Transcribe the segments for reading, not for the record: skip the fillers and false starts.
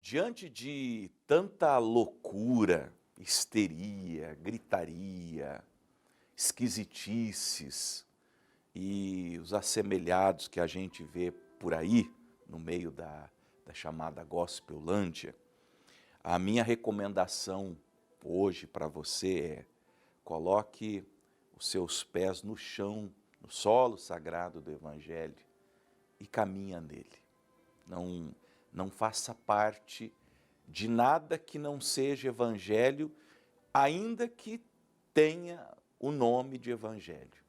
Diante de tanta loucura, histeria, gritaria, esquisitices e os assemelhados que a gente vê por aí, no meio da chamada Gospelândia, a minha recomendação hoje para você é: coloque os seus pés no chão, no solo sagrado do Evangelho e caminha nele. Não faça parte de nada que não seja Evangelho, ainda que tenha o nome de Evangelho.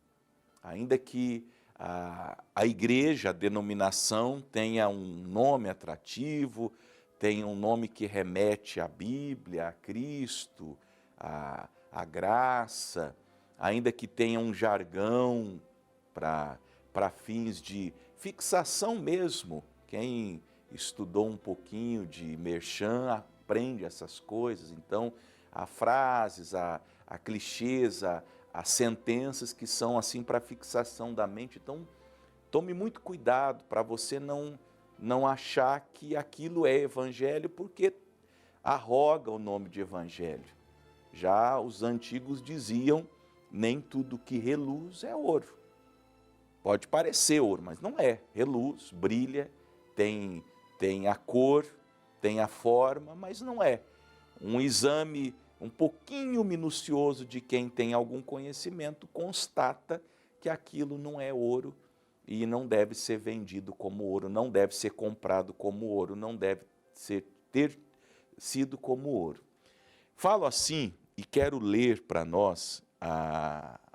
Ainda que a igreja, a denominação, tenha um nome atrativo, tenha um nome que remete à Bíblia, a Cristo, à graça, ainda que tenha um jargão para fins de fixação mesmo. Quem estudou um pouquinho de merchan aprende essas coisas. Então, há frases, há clichês, há sentenças que são assim para fixação da mente. Então, tome muito cuidado para você não achar que aquilo é evangelho, porque arroga o nome de evangelho. Já os antigos diziam: nem tudo que reluz é ouro. Pode parecer ouro, mas não é. Reluz, brilha, tem a cor, tem a forma, mas não é. Um exame um pouquinho minucioso de quem tem algum conhecimento constata que aquilo não é ouro e não deve ser vendido como ouro, não deve ser comprado como ouro, não deve ter sido como ouro. Falo assim e quero ler para nós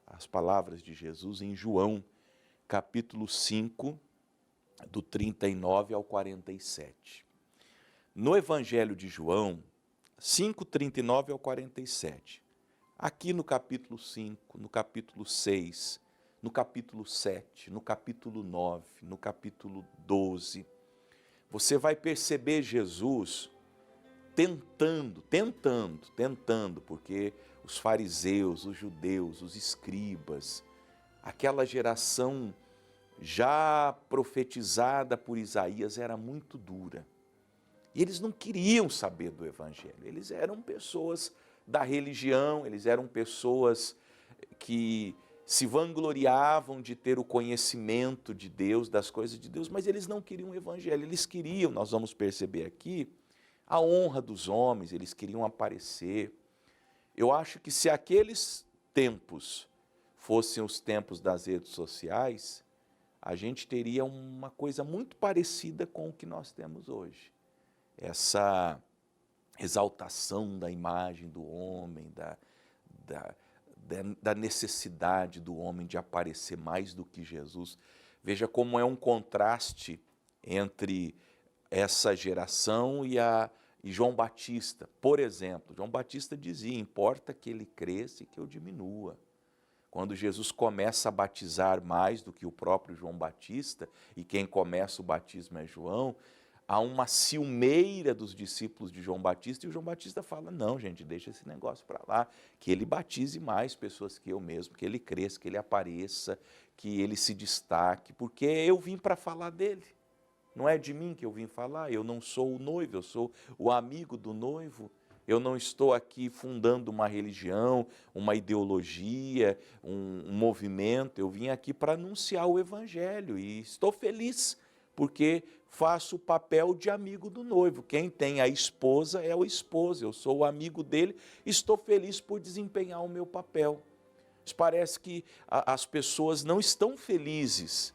as palavras de Jesus em João, capítulo 5, do 39 ao 47. No Evangelho de João, 5, 39 ao 47. Aqui no capítulo 5, no capítulo 6, no capítulo 7, no capítulo 9, no capítulo 12, você vai perceber Jesus tentando, porque os fariseus, os judeus, os escribas, aquela geração já profetizada por Isaías era muito dura. E eles não queriam saber do Evangelho. Eles eram pessoas da religião, eles eram pessoas que se vangloriavam de ter o conhecimento de Deus, das coisas de Deus, mas eles não queriam o Evangelho. Eles queriam, nós vamos perceber aqui, a honra dos homens, eles queriam aparecer. Eu acho que se aqueles tempos fossem os tempos das redes sociais, a gente teria uma coisa muito parecida com o que nós temos hoje. Essa exaltação da imagem do homem, da necessidade do homem de aparecer mais do que Jesus. Veja como é um contraste entre essa geração e João Batista. Por exemplo, João Batista dizia: importa que ele cresça e que eu diminua. Quando Jesus começa a batizar mais do que o próprio João Batista, e quem começa o batismo é João, há uma ciumeira dos discípulos de João Batista, e o João Batista fala: não, gente, deixa esse negócio para lá, que ele batize mais pessoas que eu mesmo, que ele cresça, que ele apareça, que ele se destaque, porque eu vim para falar dele. Não é de mim que eu vim falar, eu não sou o noivo, eu sou o amigo do noivo. Eu não estou aqui fundando uma religião, uma ideologia, um movimento. Eu vim aqui para anunciar o Evangelho e estou feliz porque faço o papel de amigo do noivo. Quem tem a esposa é o esposo, eu sou o amigo dele, estou feliz por desempenhar o meu papel. Mas parece que as pessoas não estão felizes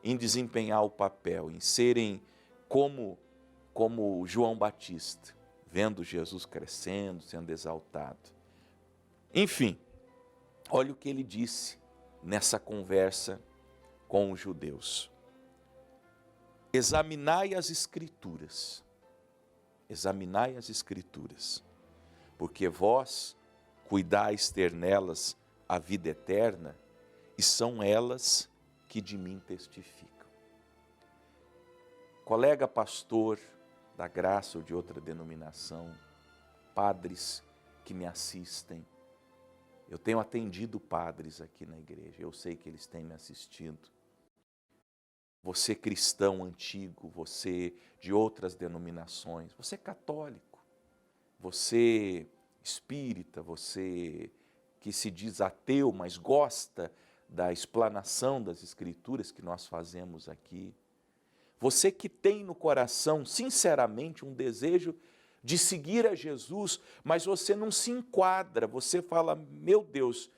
em desempenhar o papel, em serem como João Batista, vendo Jesus crescendo, sendo exaltado. Enfim, olha o que ele disse nessa conversa com os judeus. Examinai as Escrituras, porque vós cuidais ter nelas a vida eterna, e são elas que de mim testificam. Colega pastor da graça ou de outra denominação, padres que me assistem, eu tenho atendido padres aqui na igreja, eu sei que eles têm me assistido. você cristão antigo, você de outras denominações, você católico, você espírita, você que se diz ateu, mas gosta da explanação das Escrituras que nós fazemos aqui, você que tem no coração, sinceramente, um desejo de seguir a Jesus, mas você não se enquadra, você fala, meu Deus,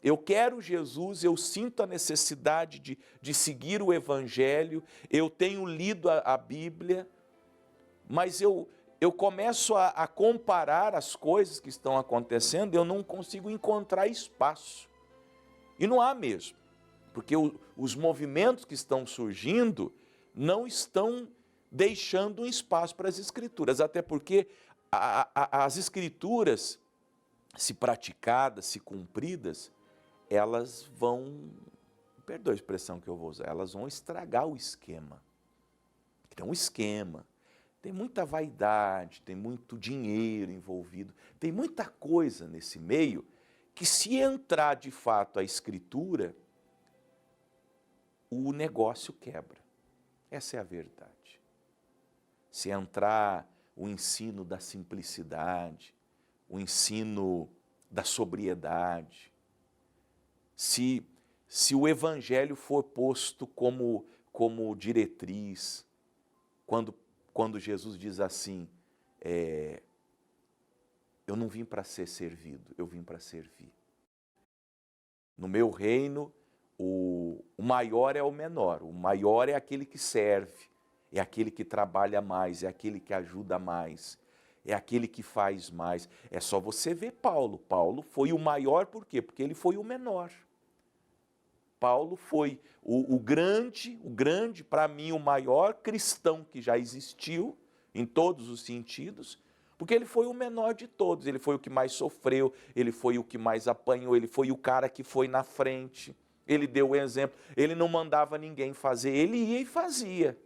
eu quero Jesus, eu sinto a necessidade de seguir o Evangelho, eu tenho lido a Bíblia, mas eu começo a comparar as coisas que estão acontecendo, eu não consigo encontrar espaço. E não há mesmo, porque os movimentos que estão surgindo não estão deixando um espaço para as Escrituras, até porque as Escrituras, se praticadas, se cumpridas, elas vão, perdoa a expressão que eu vou usar, elas vão estragar o esquema. Tem um esquema, tem muita vaidade, tem muito dinheiro envolvido, tem muita coisa nesse meio que, se entrar de fato a Escritura, o negócio quebra. Essa é a verdade. Se entrar o ensino da simplicidade, o ensino da sobriedade, se o Evangelho for posto como diretriz, quando Jesus diz assim, eu não vim para ser servido, eu vim para servir. No meu reino, o maior é o menor, o maior é aquele que serve, é aquele que trabalha mais, é aquele que ajuda mais, é aquele que faz mais. É só você ver Paulo. Paulo foi o maior, por quê? Porque ele foi o menor. Paulo foi o grande, para mim, o maior cristão que já existiu, em todos os sentidos, porque ele foi o menor de todos, ele foi o que mais sofreu, ele foi o que mais apanhou, ele foi o cara que foi na frente, ele deu o exemplo, ele não mandava ninguém fazer, ele ia e fazia.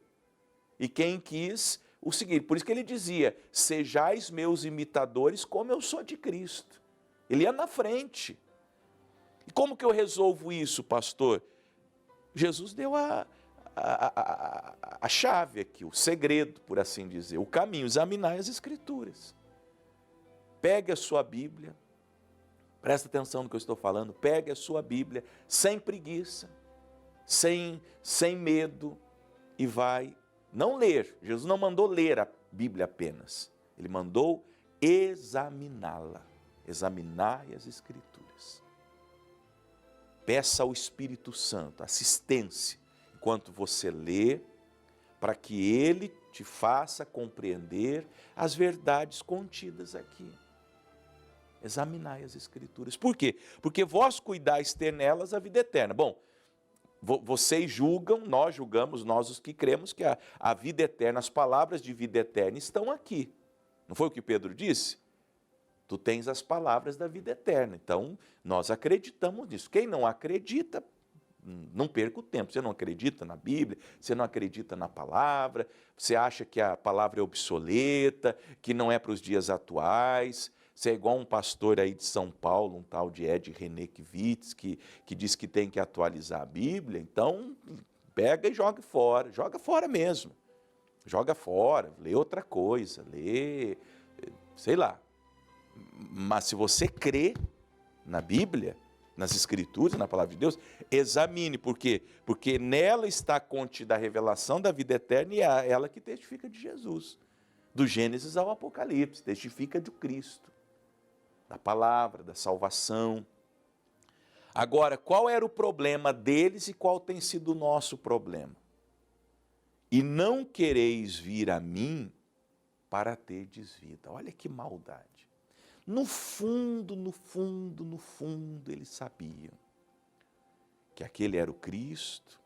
E quem quis, o seguir. Por isso que ele dizia, sejais meus imitadores como eu sou de Cristo. Ele ia na frente. E como que eu resolvo isso, pastor? Jesus deu a chave aqui, o segredo, por assim dizer, o caminho, examinar as Escrituras. Pegue a sua Bíblia, presta atenção no que eu estou falando, pegue a sua Bíblia, sem preguiça, sem medo, e vai, não ler, Jesus não mandou ler a Bíblia apenas, ele mandou examiná-la, examinar as Escrituras. Peça ao Espírito Santo assistência enquanto você lê, para que ele te faça compreender as verdades contidas aqui. Examinai as Escrituras. Por quê? Porque vós cuidais ter nelas a vida eterna. Bom, vocês julgam, nós julgamos, nós os que cremos, que a vida eterna, as palavras de vida eterna estão aqui. Não foi o que Pedro disse? Tu tens as palavras da vida eterna. Então, nós acreditamos nisso. Quem não acredita, não perca o tempo. Você não acredita na Bíblia, você não acredita na palavra, você acha que a palavra é obsoleta, que não é para os dias atuais. Você é igual um pastor aí de São Paulo, um tal de Ed Renekiewicz, que diz que tem que atualizar a Bíblia. Então, pega e joga fora mesmo. Joga fora, lê outra coisa, lê, sei lá. Mas se você crê na Bíblia, nas Escrituras, na Palavra de Deus, examine. Por quê? Porque nela está contida a revelação da vida eterna e é ela que testifica de Jesus. Do Gênesis ao Apocalipse, testifica de Cristo, da palavra, da salvação. Agora, qual era o problema deles e qual tem sido o nosso problema? E não quereis vir a mim para terdes vida. Olha que maldade. No fundo, eles sabiam que aquele era o Cristo,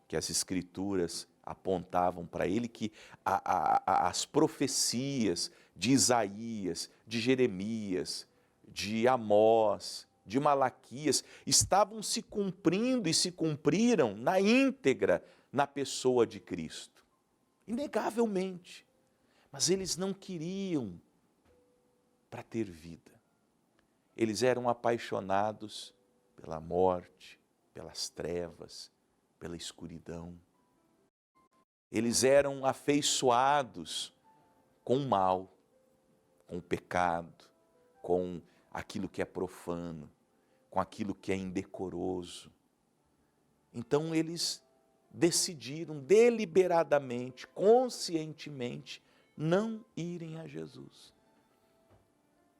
que as Escrituras apontavam para ele, que as profecias de Isaías, de Jeremias, de Amós, de Malaquias, estavam se cumprindo e se cumpriram na íntegra na pessoa de Cristo. Inegavelmente. Mas eles não queriam para ter vida. Eles eram apaixonados pela morte, pelas trevas, pela escuridão. Eles eram afeiçoados com o mal, com o pecado, com aquilo que é profano, com aquilo que é indecoroso. Então eles decidiram deliberadamente, conscientemente, não irem a Jesus.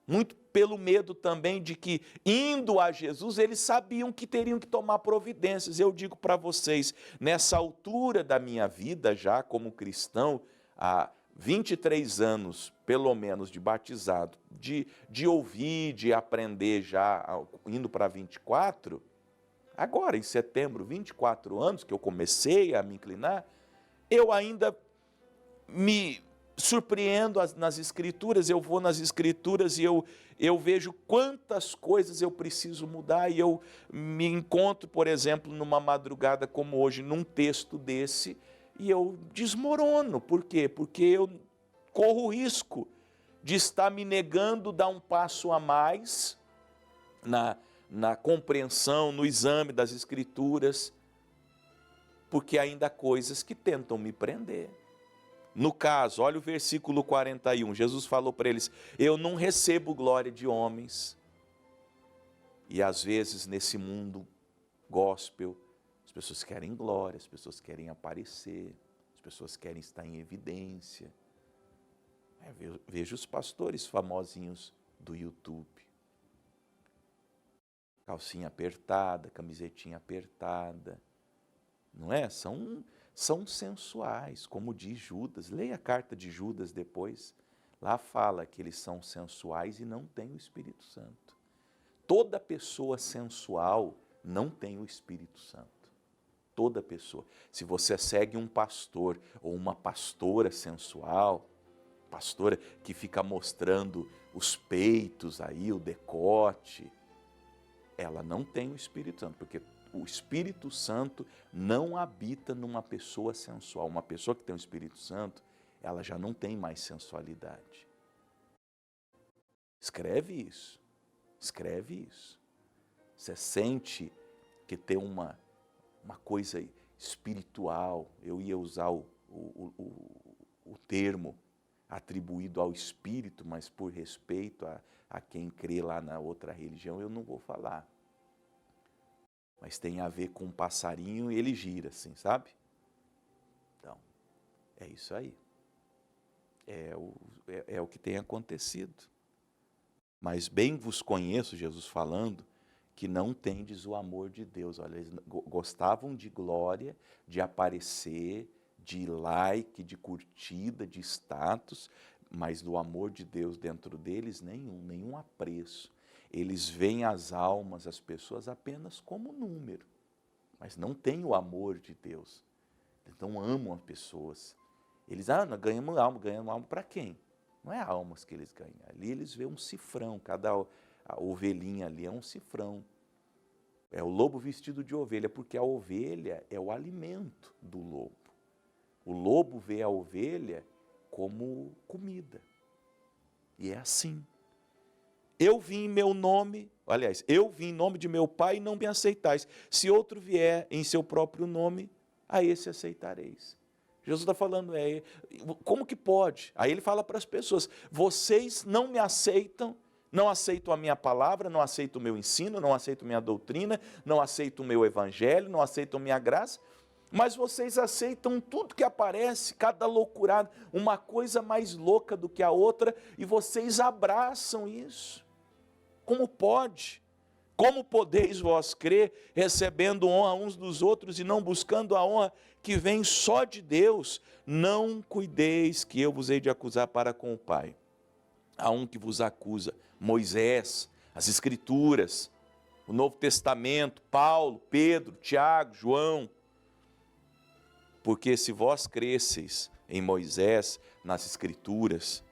Muito pelo medo também de que, indo a Jesus, eles sabiam que teriam que tomar providências. Eu digo para vocês, nessa altura da minha vida, já como cristão, há 23 anos, pelo menos, de batizado, de ouvir, de aprender já, indo para 24, agora em setembro, 24 anos que eu comecei a me inclinar, eu ainda me surpreendo nas Escrituras, eu vou nas Escrituras e eu vejo quantas coisas eu preciso mudar, e eu me encontro, por exemplo, numa madrugada como hoje, num texto desse, e eu desmorono. Por quê? Porque eu corro o risco de estar me negando, dar um passo a mais na compreensão, no exame das Escrituras, porque ainda há coisas que tentam me prender. No caso, olha o versículo 41, Jesus falou para eles: eu não recebo glória de homens. E às vezes nesse mundo gospel, as pessoas querem glória, as pessoas querem aparecer, as pessoas querem estar em evidência. Veja os pastores famosinhos do YouTube. Calcinha apertada, camisetinha apertada, não é? São sensuais, como diz Judas. Leia a carta de Judas depois. Lá fala que eles são sensuais e não têm o Espírito Santo. Toda pessoa sensual não tem o Espírito Santo. Toda pessoa. Se você segue um pastor ou uma pastora sensual, pastora que fica mostrando os peitos aí, o decote, ela não tem o Espírito Santo, porque o Espírito Santo não habita numa pessoa sensual. Uma pessoa que tem o Espírito Santo, ela já não tem mais sensualidade. Escreve isso. Escreve isso. Você sente que tem uma coisa espiritual. Eu ia usar o termo atribuído ao Espírito, mas por respeito a quem crê lá na outra religião, eu não vou falar. Mas tem a ver com um passarinho e ele gira assim, sabe? Então, é isso aí. É o que tem acontecido. Mas bem vos conheço, Jesus falando, que não tendes o amor de Deus. Olha, eles gostavam de glória, de aparecer, de like, de curtida, de status, mas do amor de Deus dentro deles nenhum apreço. Eles veem as almas, as pessoas apenas como número, mas não têm o amor de Deus. Eles não amam as pessoas. Eles nós ganhamos alma para quem? Não é almas que eles ganham. Ali eles veem um cifrão, cada ovelhinha ali é um cifrão. É o lobo vestido de ovelha, porque a ovelha é o alimento do lobo. O lobo vê a ovelha como comida. E é assim. Eu vim em meu nome, aliás, eu vim em nome de meu Pai e não me aceitais. Se outro vier em seu próprio nome, a esse aceitareis. Jesus está falando, como que pode? Aí ele fala para as pessoas, vocês não me aceitam, não aceitam a minha palavra, não aceitam o meu ensino, não aceitam minha doutrina, não aceitam o meu evangelho, não aceitam minha graça, mas vocês aceitam tudo que aparece, cada loucurada, uma coisa mais louca do que a outra, e vocês abraçam isso. Como pode? Como podeis vós crer, recebendo honra uns dos outros e não buscando a honra que vem só de Deus? Não cuideis que eu vos hei de acusar para com o Pai. Há um que vos acusa, Moisés, as Escrituras, o Novo Testamento, Paulo, Pedro, Tiago, João. Porque se vós cresceis em Moisés, nas Escrituras,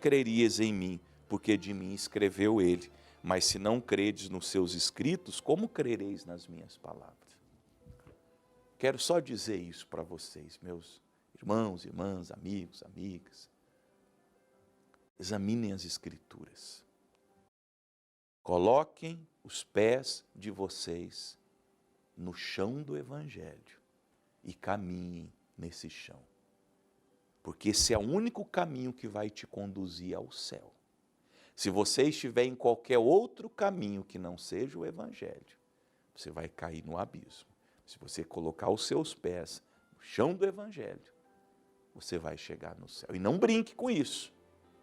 crerias em mim, porque de mim escreveu ele. Mas se não credes nos seus escritos, como crereis nas minhas palavras? Quero só dizer isso para vocês, meus irmãos, irmãs, amigos, amigas. Examinem as Escrituras. Coloquem os pés de vocês no chão do Evangelho e caminhem nesse chão. Porque esse é o único caminho que vai te conduzir ao céu. Se você estiver em qualquer outro caminho que não seja o Evangelho, você vai cair no abismo. Se você colocar os seus pés no chão do Evangelho, você vai chegar no céu. E não brinque com isso.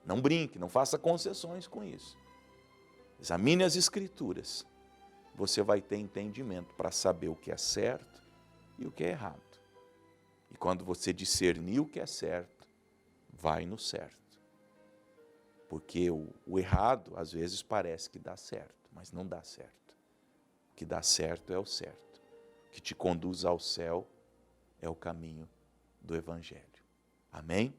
Não brinque, não faça concessões com isso. Examine as Escrituras. Você vai ter entendimento para saber o que é certo e o que é errado. E quando você discernir o que é certo, vai no certo. Porque o errado, às vezes, parece que dá certo, mas não dá certo. O que dá certo é o certo. O que te conduz ao céu é o caminho do Evangelho. Amém?